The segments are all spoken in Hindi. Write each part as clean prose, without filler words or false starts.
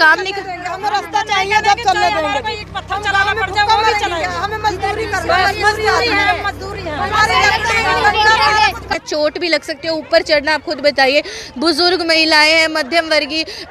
काम नहीं हमें रास्ता चाहिए, जब चलने देंगे। पत्थर चलाना पड़ जाए वो भी चलाएंगे, हमें मजदूरी करना है, मजदूरी है। चोट भी लग सकती है, ऊपर चढ़ना आप खुद बताइए। बुजुर्ग महिलाएं हैं,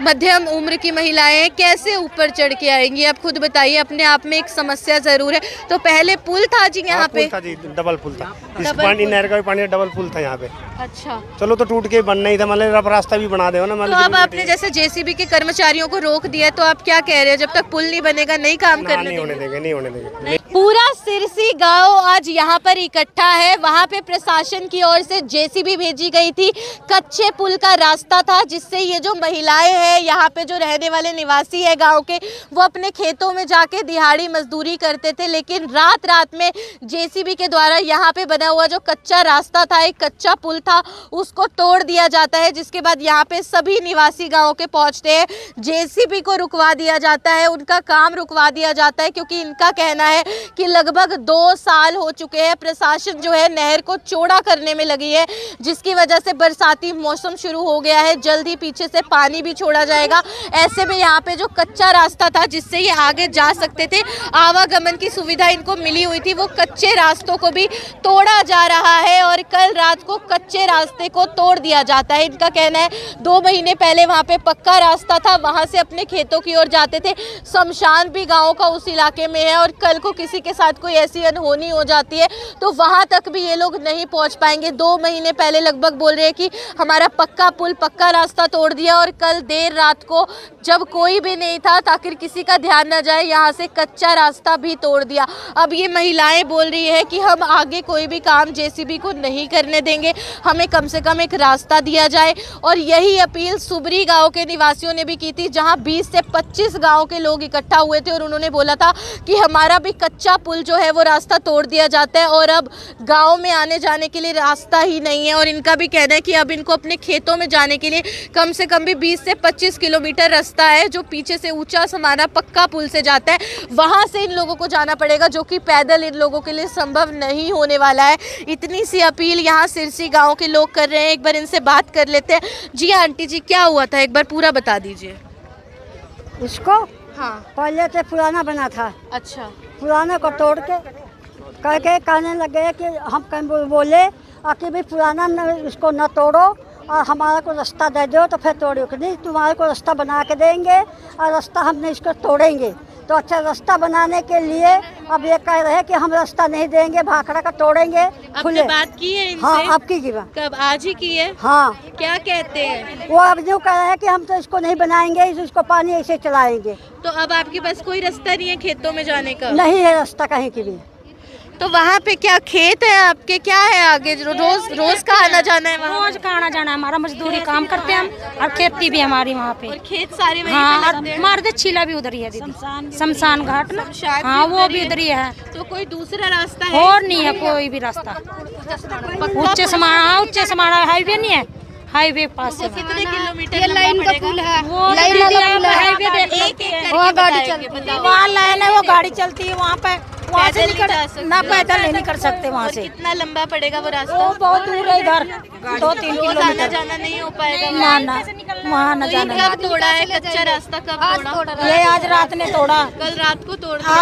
मध्यम उम्र की महिलाएं हैं, कैसे ऊपर चढ़ के आएंगी आप खुद बताइए। अपने आप में एक समस्या जरूर है। तो पहले पुल था जी यहाँ पे? था जी, डबल पुल था। इस पानी नहर का भी पानी डबल पुल था यहाँ पे। अच्छा, चलो तो टूट के बनना ही था, मतलब रास्ता भी बना दे ना। तो अब आपने जैसे जेसीबी के कर्मचारियों को रोक दिया, तो आप क्या कह रहे हो? जब तक पुल नहीं बनेगा नहीं काम करने नहीं होने देंगे, नहीं होने देंगे। पूरा सिरसी गांव आज यहाँ पर इकट्ठा है। वहाँ पे प्रशासन की ओर से जेसीबी भेजी गई थी। कच्चे पुल का रास्ता था जिससे ये जो महिलाएं हैं, यहाँ पे जो रहने वाले निवासी है गांव के, वो अपने खेतों में जाके दिहाड़ी मजदूरी करते थे। लेकिन रात में जेसीबी के द्वारा यहाँ पे बना हुआ जो कच्चा रास्ता था, एक कच्चा पुल था, उसको तोड़ दिया जाता है। जिसके बाद यहाँ पे सभी निवासी गाँव के पहुँचते हैं, जेसीबी को रुकवा दिया जाता है, उनका काम रुकवा दिया जाता है, क्योंकि इनका कहना है कि लगभग 2 साल हो चुके हैं प्रशासन जो है नहर को चौड़ा करने में लगी है, जिसकी वजह से बरसाती मौसम शुरू हो गया है। जल्द ही पीछे से पानी भी छोड़ा जाएगा। ऐसे में यहाँ पे जो कच्चा रास्ता था जिससे ये आगे जा सकते थे, आवागमन की सुविधा इनको मिली हुई थी, वो कच्चे रास्तों को भी तोड़ा जा रहा है और कल रात को कच्चे रास्ते को तोड़ दिया जाता है। इनका कहना है 2 महीने पहले वहाँ पे पक्का रास्ता था, वहाँ से अपने खेतों की ओर जाते थे। शमशान भी गाँव का उस इलाके में है और कल को किसी के साथ कोई ऐसी अनहोनी हो जाती है तो वहां तक भी ये लोग नहीं पहुंच पाएंगे। 2 महीने पहले लगभग बोल रहे हैं कि हमारा पक्का पुल, पक्का रास्ता तोड़ दिया और कल देर रात को जब कोई भी नहीं था, ताकि किसी का ध्यान न जाए, यहाँ से कच्चा रास्ता भी तोड़ दिया। अब ये महिलाएं बोल रही है कि हम आगे कोई भी काम जेसीबी को नहीं करने देंगे, हमें कम से कम एक रास्ता दिया जाए। और यही अपील सुबरी गाँव के निवासियों ने भी की थी, जहाँ 20 से 25 गाँव के लोग इकट्ठा हुए थे और उन्होंने बोला था कि हमारा भी कच्चा पुल जो है वो रास्ता तोड़ दिया जाता है और अब गांव में आने जाने के लिए रास्ता ही नहीं है। और इनका भी कहना है कि अब इनको अपने खेतों में जाने के लिए कम से कम भी 20 से 25 किलोमीटर रास्ता है, जो पीछे से ऊंचा समाना पक्का पुल से जाता है, वहां से इन लोगों को जाना पड़ेगा, जो कि पैदल इन लोगों के लिए संभव नहीं होने वाला है। इतनी सी अपील यहाँ सिरसी गाँव के लोग कर रहे हैं। एक बार इनसे बात कर लेते हैं। जी आंटी जी, क्या हुआ था, एक बार पूरा बता दीजिए। इसको हाँ, पहले से पुराना बना था। अच्छा, पुराने को तोड़ के कह के कहने लगे कि हम कहीं बोले कि भाई पुराना इसको न तोड़ो और हमारा को रास्ता दे दो, तो फिर तोड़ो कि नहीं, तुम्हारे को रास्ता बना के देंगे और रास्ता हमने इसको तोड़ेंगे। तो अच्छा, रास्ता बनाने के लिए अब ये कह रहे हैं कि हम रास्ता नहीं देंगे, भाखड़ा का तोड़ेंगे। आपने बात की है इनसे? हाँ, आपकी की बात। कब? आज ही की है? हाँ। क्या कहते हैं वो अब जो कह रहे हैं कि हम तो इसको नहीं बनाएंगे, इसको पानी ऐसे चलाएंगे। तो अब आपके पास कोई रास्ता नहीं है खेतों में जाने का? नहीं है रास्ता कहीं की भी। तो वहाँ पे क्या खेत है आपके, क्या है आगे? रोज का आना जाना है वहाँ? रोज का आना जाना है हमारा, मजदूरी काम करते हैं हम और खेती भी हमारी वहाँ पे। और खेत सारे वहीं हाँ, पे लगते हैं? मारदे छीला भी उधर ही है दीदी, शमशान घाट ना। हाँ, वो भी उधर ही है। तो कोई दूसरा रास्ता है? और नहीं है कोई भी रास्ता। उच्च समाना हाईवे नहीं है, हाईवे पास है। कितने किलोमीटर लाइन का पुल है? वो हाईवे वहाँ गाड़ी चलती है, वहाँ लाइन है, वो गाड़ी चलती है वहाँ पे। वहाँ से ना पैदल नहीं कर सकते वहाँ से। कितना लंबा पड़ेगा वो रास्ता? वो बहुत दूर है, इधर 2-3 किलोमीटर जाना नहीं हो पाएगा। ना वहाँ न जाना। कब तोड़ा है कच्चा रास्ता? कब तोड़ा? ये आज रात ने तोड़ा। कल रात को तोड़ दिया?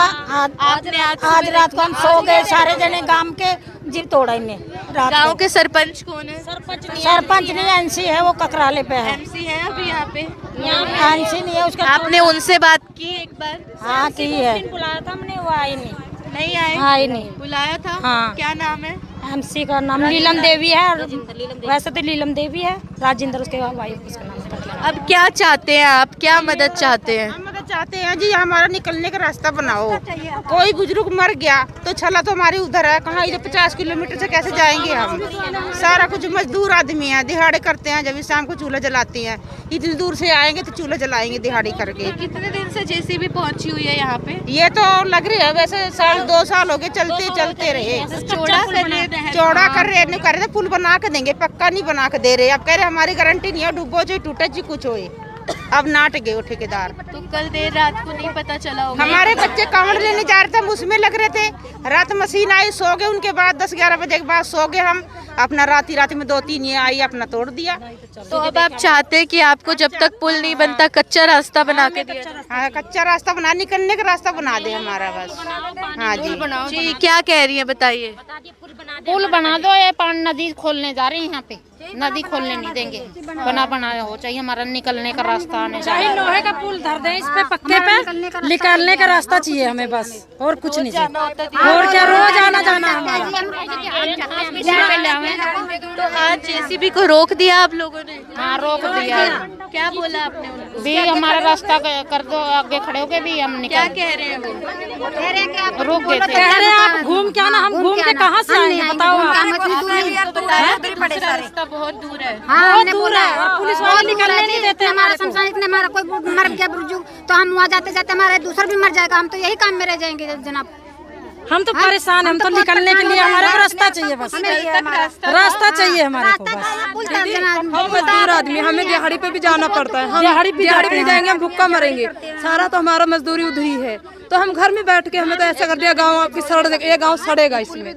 आपने आज रात को हम सो गए सारे जने गांव के, जिप तोड़ा इन्हें। गाँव के सरपंच कौन है? सरपंच नहीं, एनसी है, वो ककराले पे है। एमसी है अभी यहाँ पे? एनसी नहीं है उसका। आपने उनसे बात की एक बार? हाँ की है। बुलाया था हमने, वो आई नहीं। नहीं आए? आई नहीं। बुलाया था? हाँ। क्या नाम है? एमसी का नाम नीलम देवी है। वैसे तो नीलम देवी है, राजेंद्र उसके वाइफ, उसका नाम है। अब क्या चाहते हैं आप, क्या मदद चाहते हैं? हम मदद चाहते हैं जी, हमारा निकलने का रास्ता बनाओ। कोई बुजुर्ग मर गया तो छला तो हमारी उधर है, कहाँ इधर 50 किलोमीटर से कैसे जाएंगे हम? सारा कुछ मजदूर आदमी है, दिहाड़ी करते हैं, जब शाम को चूल्हा जलाते हैं। इतनी दूर से आएंगे तो चूल्हा जलाएंगे दिहाड़ी करके। कितने दिन से जेसीबी पहुंची हुई है यहाँ पे? ये तो लग रही है वैसे 1-2 साल हो गए, चलते रहे। चौड़ा कर रहे हैं? चौड़ा कर रहे नहीं कर रहे, पुल बना के देंगे, पक्का नहीं बना के दे रहे। अब कह रहे हमारी गारंटी नहीं है, डूबो जो टूटे जी कुछ होए। अब नाट गए ठेकेदार। तो कल देर रात को नहीं पता चला होगा? हमारे बच्चे कांवड़ लेने जा रहे थे, हम उसमें लग रहे थे। रात मशीन आई, सो गए। उनके बाद 10-11 बजे के बाद सो गए हम। अपना रात में 2-3 ये आई अपना तोड़ दिया। तो अब आप चाहते हैं कि आपको जब तक पुल नहीं बनता कच्चा रास्ता बना के दिया जाए? हाँ, कच्चा रास्ता बना, निकलने का रास्ता बना दे हमारा बस। हाँ जी क्या कह रही है बताइए? पुल बना दो, ये पानी नदी खोलने जा रहे हैं यहाँ पे, नदी खोलने नहीं देंगे, बनाया हो चाहिए हमारा निकलने का रास्ता आने जाने। लोहे का पुल धर दें इस पे, पक्के पे निकालने का रास्ता चाहिए हमें बस, और कुछ नहीं चाहिए। और क्या रोज आना जाना हमारा। तो आज जेसीबी को रोक दिया आप लोगों ने? हाँ, रोक दिया। क्या बोला आपने उनको? भी हमारा रास्ता कर दो, आगे खड़े होके भी हम क्या निकल। कह रहे हैं वो? रोक देते कह रहे हैं आप घूम क्या ना, हम घूम के कहाँ से आएंगे बताओ आप। रास्ता बहुत दूर है। बहुत दूर है और पुलिस वाले निकलने नहीं देते हमारा शमशान इतने, हमारा कोई मर गया बुजुर्ग तो हम वहाँ जाते जाते हमारे दूसरा भी मर जाएगा, हम तो यही काम में रह जाएंगे जनाब। हम तो परेशान, हम तो निकलने के लिए हमारे को रास्ता चाहिए बस, रास्ता चाहिए हमारे को बस। हम मजदूर आदमी, हमें दिहाड़ी पे भी जाना पड़ता है, हम दिहाड़ी पे जाएंगे हम भूखा मरेंगे, सारा तो हमारा मजदूरी उधर ही है। तो हम घर में बैठ के हमें तो ऐसा कर दिया गाँव की सड़, ये गाँव सड़ेगा इसमें।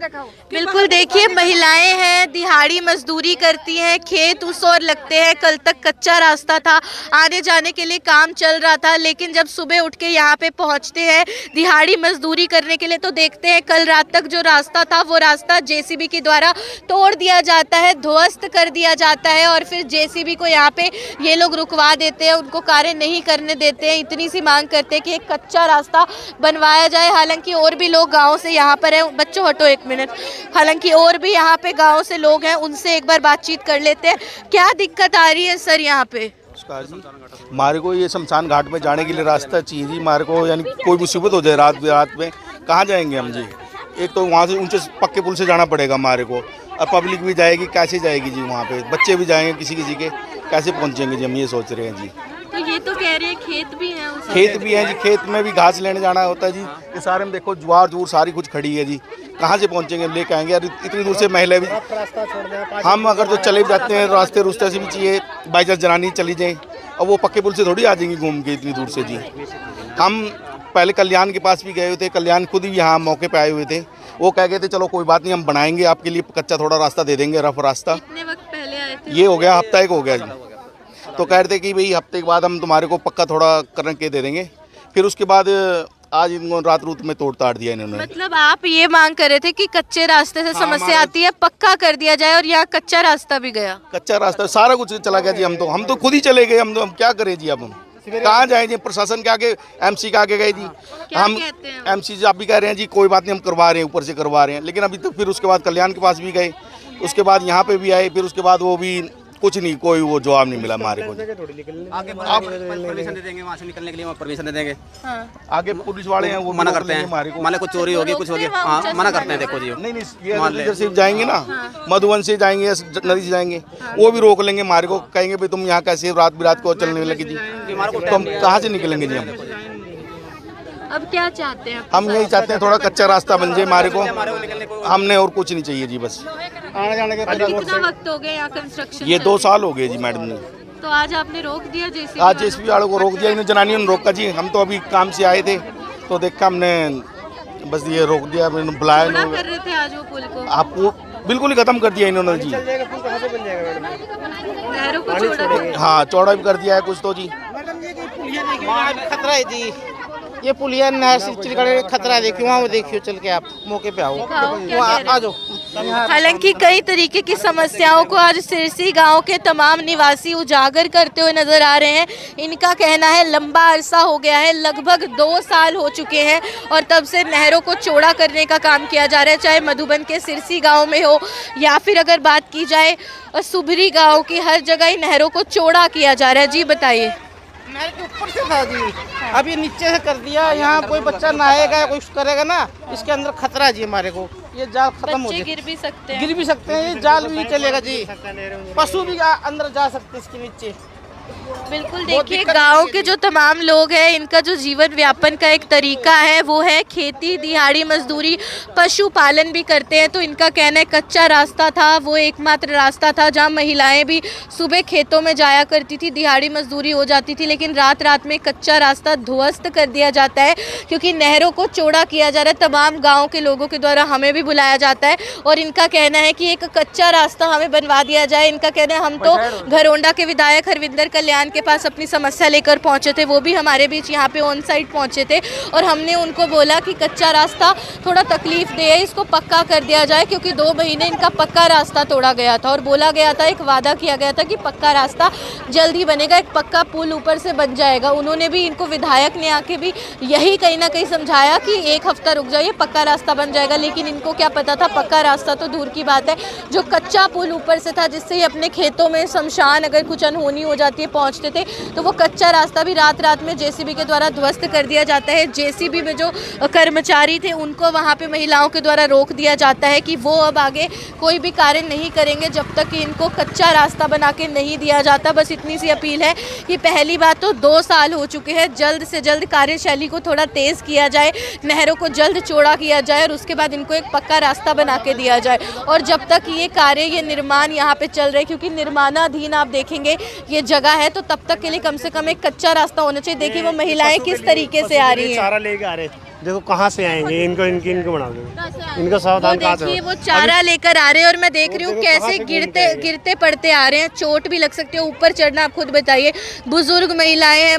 बिल्कुल देखिए, महिलाएं हैं, दिहाड़ी मजदूरी करती हैं, खेत उस ओर लगते हैं। कल तक कच्चा रास्ता था, आने जाने के लिए काम चल रहा था, लेकिन जब सुबह उठ के यहाँ पे पहुँचते हैं दिहाड़ी मजदूरी करने के लिए तो देखते हैं कल रात तक जो रास्ता था वो रास्ता जेसीबी के द्वारा तोड़ दिया जाता है, ध्वस्त कर दिया जाता है और फिर जेसीबी को यहाँ पे ये लोग रुकवा देते हैं, उनको कार्य नहीं करने देते हैं। इतनी सी मांग करते हैं कि एक कच्चा रास्ता बनवाया जाए। हालांकि और भी लोग गांव से यहाँ पर हैं, बच्चों हटो एक मिनट, हालांकि और भी यहाँ पे गांव से लोग हैं, उनसे एक बार बातचीत कर लेते हैं। क्या दिक्कत आ रही है सर यहाँ पे? हमारे को ये शमशान घाट में जाने के लिए रास्ता चाहिए जी हमारे को, यानी कोई मुसीबत हो जाए रात में कहाँ जाएंगे हम जी। एक तो वहाँ से ऊंचे पक्के पुल से जाना पड़ेगा हमारे को, और पब्लिक भी जाएगी, कैसे जाएगी जी वहाँ पे, बच्चे भी जाएंगे किसी के, कैसे पहुँचेंगे जी, हम ये सोच रहे हैं जी। तो ये तो कह रहे हैं खेत भी हैं, खेत भी हैं जी, खेत में भी घास लेने जाना होता है जी। ये सारे में देखो ज्वार जूर सारी कुछ खड़ी है जी, कहाँ से पहुँचेंगे, लेके आएंगे यार, इतनी दूर से महिला भी, हम अगर तो चले जाते हैं रास्ते से भी चाहिए, बाई चांस जनानी चली जाए, और वो पक्के पुल से थोड़ी आ जाएंगी घूम के इतनी दूर से जी। हम पहले कल्याण के पास भी गए हुए थे, कल्याण खुद ही यहाँ मौके पे आए हुए थे, वो कह गए थे चलो कोई बात नहीं हम बनाएंगे आपके लिए, कच्चा थोड़ा रास्ता दे देंगे, रफ रास्ता। कितने वक्त पहले आए थे? ये हो गया हफ्ता एक हो गया जी। तो कह रहे थे कि भाई हफ्ते के बाद हम तुम्हारे को पक्का थोड़ा करके दे देंगे, फिर उसके बाद आज इनको रात में तोड़ ताड़ दिया इन्होंने। मतलब आप ये मांग कर रहे थे कि कच्चे रास्ते से समस्या आती है, पक्का कर दिया जाए, और यहाँ कच्चा रास्ता भी गया, कच्चा रास्ता सारा कुछ चला गया जी। हम तो खुद ही चले गए, हम क्या करें जी, अब हम कहाँ जाएं जी, प्रशासन के आगे, एमसी के आगे गए जी। हम एमसी जी आप भी कह रहे हैं जी कोई बात नहीं हम करवा रहे हैं, ऊपर से करवा रहे हैं, लेकिन अभी तक, फिर उसके बाद कल्याण के पास भी गए, उसके बाद यहाँ पे भी आए, फिर उसके बाद वो भी कुछ नहीं, कोई वो जवाब नहीं मिला हमारे को। आगे परमिशन दे देंगे, वहाँ से निकलने के लिए परमिशन दे देंगे। आगे पुलिस वाले हैं वो मना करते हैं, मान लो कुछ चोरी होगी कुछ होगी, हाँ मना करते हैं। देखो जी नहीं ये इधर से जाएंगे ना, मधुबन से जाएंगे या नदी से जाएंगे, वो भी रोक लेंगे हमारे को, कहेंगे भाई तुम यहाँ कैसे रात बिरात को चलने लगी जी, तो हम कहाँ से निकलेंगे जी। हम अब क्या चाहते हैं? हम यही चाहते हैं थोड़ा कच्चा रास्ता बन जाए हमारे को, हमने और कुछ नहीं चाहिए जी बस। आने जाने के कितना वक्त हो गया यहाँ कंस्ट्रक्शन? ये 2 साल हो गए जी मैडम ने। तो आज आपने रोक दिया जेसीबी? आज जेसीबी वालों को रोक दिया, इन जनानियों ने रोका जी। हम तो अभी काम से आए थे तो देखा हमने, बस ये रोक दिया, बुलाया कर रहे थे आज वो पुल को, आपको बिल्कुल ही खत्म कर दिया इन्होंने जी। नहरों को चौड़ा, हाँ चौड़ा भी कर दिया है कुछ तो जी। खतरा है जी, ये पुलिया नहर से चिलगड़े खतरा देखिए, वहाँ देखिए चल के, आप मौके पे आओ, आ जाओ। हालांकि कई तरीके की समस्याओं को आज सिरसी गांव के तमाम निवासी उजागर करते हुए नजर आ रहे हैं। इनका कहना है लंबा अरसा हो गया है, लगभग 2 साल हो चुके हैं, और तब से नहरों को चौड़ा करने का काम किया जा रहा है, चाहे मधुबन के सिरसी गांव में हो या फिर अगर बात की जाए सुभरी गांव की, हर जगह ही नहरों को चौड़ा किया जा रहा है। जी बताइए। नहर के ऊपर से था जी, अब ये नीचे से कर दिया, यहाँ कोई बच्चा नहाएगा या कुछ करेगा ना, इसके अंदर खतरा जी हमारे को, ये जाल खत्म हो जाए, गिर भी सकते हैं, ये जाल भी नहीं चलेगा जी, पशु भी अंदर जा सकते हैं इसके नीचे। बिल्कुल, देखिए गांव के जो तमाम लोग हैं इनका जो जीवन व्यापन का एक तरीका है वो है खेती, दिहाड़ी मजदूरी, पशुपालन भी करते हैं। तो इनका कहना है कच्चा रास्ता था वो एकमात्र रास्ता था जहां महिलाएं भी सुबह खेतों में जाया करती थी, दिहाड़ी मजदूरी हो जाती थी। लेकिन रात रात में कच्चा रास्ता ध्वस्त कर दिया जाता है क्योंकि नहरों को चौड़ा किया जा रहा है। तमाम गाँव के लोगों के द्वारा हमें भी बुलाया जाता है और इनका कहना है कि एक कच्चा रास्ता हमें बनवा दिया जाए। इनका कहना है हम तो घरोंडा के विधायक हरविंदर कल्याण के पास अपनी समस्या लेकर पहुंचे थे, वो भी हमारे बीच यहाँ पे ऑन साइट पहुंचे थे और हमने उनको बोला कि कच्चा रास्ता थोड़ा तकलीफ दे है, इसको पक्का कर दिया जाए क्योंकि 2 महीने इनका पक्का रास्ता तोड़ा गया था और बोला गया था, एक वादा किया गया था कि पक्का रास्ता जल्दी बनेगा, एक पक्का पुल ऊपर से बन जाएगा। उन्होंने भी इनको विधायक ने आके भी यही कहीं ना कहीं समझाया कि 1 हफ्ता रुक जाइए, पक्का रास्ता बन जाएगा। लेकिन इनको क्या पता था, पक्का रास्ता तो दूर की बात है, जो कच्चा पुल ऊपर से था जिससे अपने खेतों में शमशान अगर कुछ अनहोनी हो जाती है पहुंचते थे, तो वो कच्चा रास्ता भी रात रात में जेसीबी के द्वारा ध्वस्त कर दिया जाता है। जेसीबी में जो कर्मचारी थे उनको वहाँ पे महिलाओं के द्वारा रोक दिया जाता है कि वो अब आगे कोई भी कार्य नहीं करेंगे जब तक कि इनको कच्चा रास्ता बना के नहीं दिया जाता। बस इतनी सी अपील है कि पहली बात तो 2 साल हो चुके हैं, जल्द से जल्द कार्यशैली को थोड़ा तेज़ किया जाए, नहरों को जल्द चौड़ा किया जाए और उसके बाद इनको एक पक्का रास्ता बना के दिया जाए। और जब तक ये कार्य, ये निर्माण यहाँ पे चल रहे, क्योंकि निर्माणाधीन आप देखेंगे ये जगह है, तो तब तक के लिए कम से कम एक कच्चा रास्ता होना चाहिए। देखिए वो महिलाएं किस तरीके से आ रही हैं, चारा लेके आ रहे, देखो कहाँ से आएंगे, इनको बना दो, इनको सावधान कहाँ से। देखिए वो चारा लेकर आ रहे हैं और मैं देख रही हूँ कैसे गिरते पड़ते आ रहे हैं, चोट भी लग सकती है, ऊपर चढ़ना आप खुद बताइए। बुजुर्ग महिलाएं हैं,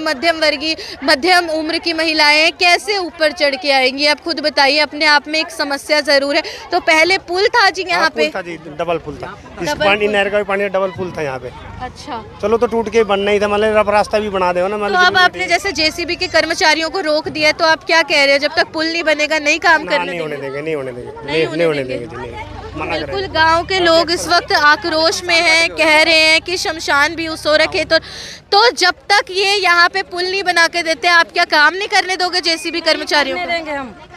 मध्यम उम्र की महिलाएं हैं, कैसे ऊपर चढ़ के आएंगी आप खुद बताइए। अपने आप में एक समस्या जरूर है। तो पहले पुल था जी यहाँ पे, डबल पुल था, इस पानी नहर का भी पानी डबल पुल था यहाँ पे। अच्छा, चलो तो टूट के बनना ही था, मतलब रास्ता भी बना दे ना। तो अब आपने जैसे जेसीबी के कर्मचारियों को रोक दिया, तो आप क्या कह रहे हैं, जब तक पुल नहीं बनेगा नहीं काम करने नहीं होने देंगे। बिल्कुल, गांव के लोग इस वक्त आक्रोश में हैं, कह रहे हैं कि शमशान भी उस और रखे। तो जब तक ये यहाँ पे पुल नहीं बना के देते, आप क्या काम नहीं करने दोगे जेसीबी कर्मचारियों को?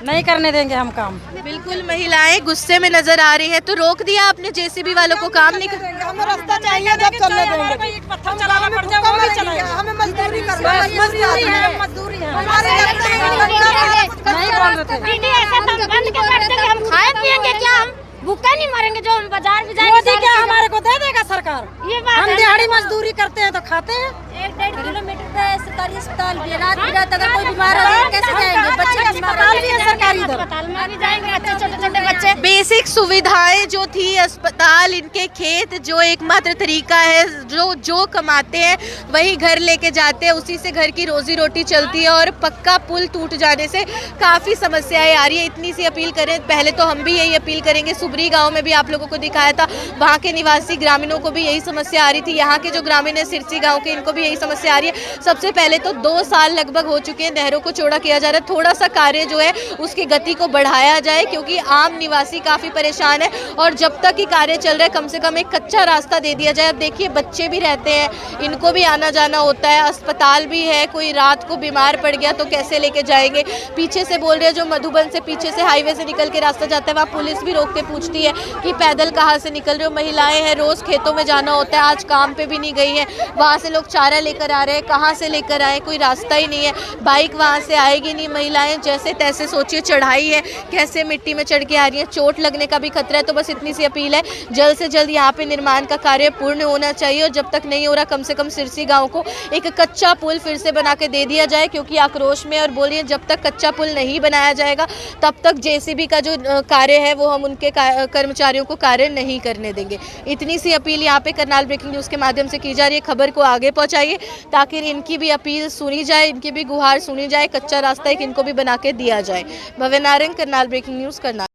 नहीं करने देंगे हम काम। बिल्कुल, महिलाएं गुस्से में नजर आ रही हैं। तो रोक दिया आपने जेसीबी वालों को, काम नहीं कर, हमें रास्ता चाहिए, जब चलने देंगे। पत्थर चलाना पड़ जाए, हमें मजदूरी करना है, मजदूरी है। हम खाए पिएंगे क्या, हम भूखे नहीं मरेंगे जो हम बाजार में जाएंगे। मोदी क्या हमारे को दे देगा सरकार? ये बात हम दिहाड़ी मजदूरी करते हैं तो खाते हैं। 1-1.5 किलोमीटर का सरकारी अस्पताल भी है, रात बिरात अगर कोई बीमार हो जाए कैसे जाएंगे? बच्चे अस्पताल भी है सरकारी, अस्पताल में भी जाएंगे, बच्चे छोटे बच्चे। बेसिक सुविधाएं जो थी, अस्पताल, इनके खेत, जो एकमात्र तरीका है, जो कमाते हैं वही घर लेके जाते हैं, उसी से घर की रोजी रोटी चलती है। और पक्का पुल टूट जाने से काफ़ी समस्याएं आ रही है। इतनी सी अपील करें, पहले तो हम भी यही अपील करेंगे। सुबरी गांव में भी आप लोगों को दिखाया था, वहाँ के निवासी ग्रामीणों को भी यही समस्या आ रही थी। यहाँ के जो ग्रामीण है सिरसी गाँव के, इनको भी यही समस्या आ रही है। सबसे पहले तो 2 साल लगभग हो चुके हैं, नहरों को चौड़ा किया जा रहा है। थोड़ा सा कार्य जो है उसकी गति को बढ़ाया जाए क्योंकि आम निवासी काफ़ी परेशान है। और जब तक ये कार्य चल रहा है कम से कम एक कच्चा रास्ता दे दिया जाए। अब देखिए बच्चे भी रहते हैं, इनको भी आना जाना होता है, अस्पताल भी है, कोई रात को बीमार पड़ गया तो कैसे लेके जाएंगे। पीछे से बोल रहे हैं, जो मधुबन से पीछे से हाईवे से निकल के रास्ता जाता है, वहाँ पुलिस भी रोक के पूछती है कि पैदल कहाँ से निकल रहे हो। महिलाएं हैं, रोज़ खेतों में जाना होता है, आज काम पे भी नहीं गई है, वहाँ से लोग चारा लेकर आ रहे हैं, कहाँ से लेकर आए, कोई रास्ता ही नहीं है, बाइक वहाँ से आएगी नहीं। महिलाएं जैसे तैसे, सोचिए चढ़ाई है, कैसे मिट्टी में चढ़ के आ रही हैं, चोट लगने का भी खतरा है। तो बस इतनी सी अपील है, जल्द से जल्द यहाँ पे निर्माण का कार्य पूर्ण होना चाहिए और जब तक नहीं हो रहा कम से कम सिरसी गाँव को एक कच्चा पुल फिर से बना के दे दिया जाए क्योंकि आक्रोश में और बोलिए जब तक कच्चा पुल नहीं बनाया जाएगा तब तक जेसीबी का जो कार्य है वो हम उनके कर्मचारियों को कार्य नहीं करने देंगे। इतनी सी अपील यहाँ पे करनाल ब्रेकिंग न्यूज़ के माध्यम से की जा रही है। खबर को आगे पहुँचाइए ताकि इनकी भी अपील सुनी जाए, इनकी भी गुहार सुनी जाए, कच्चा रास्ता एक इनको भी बना के दिया जाए। भव्य नारंग, करनाल ब्रेकिंग न्यूज़, करनाल।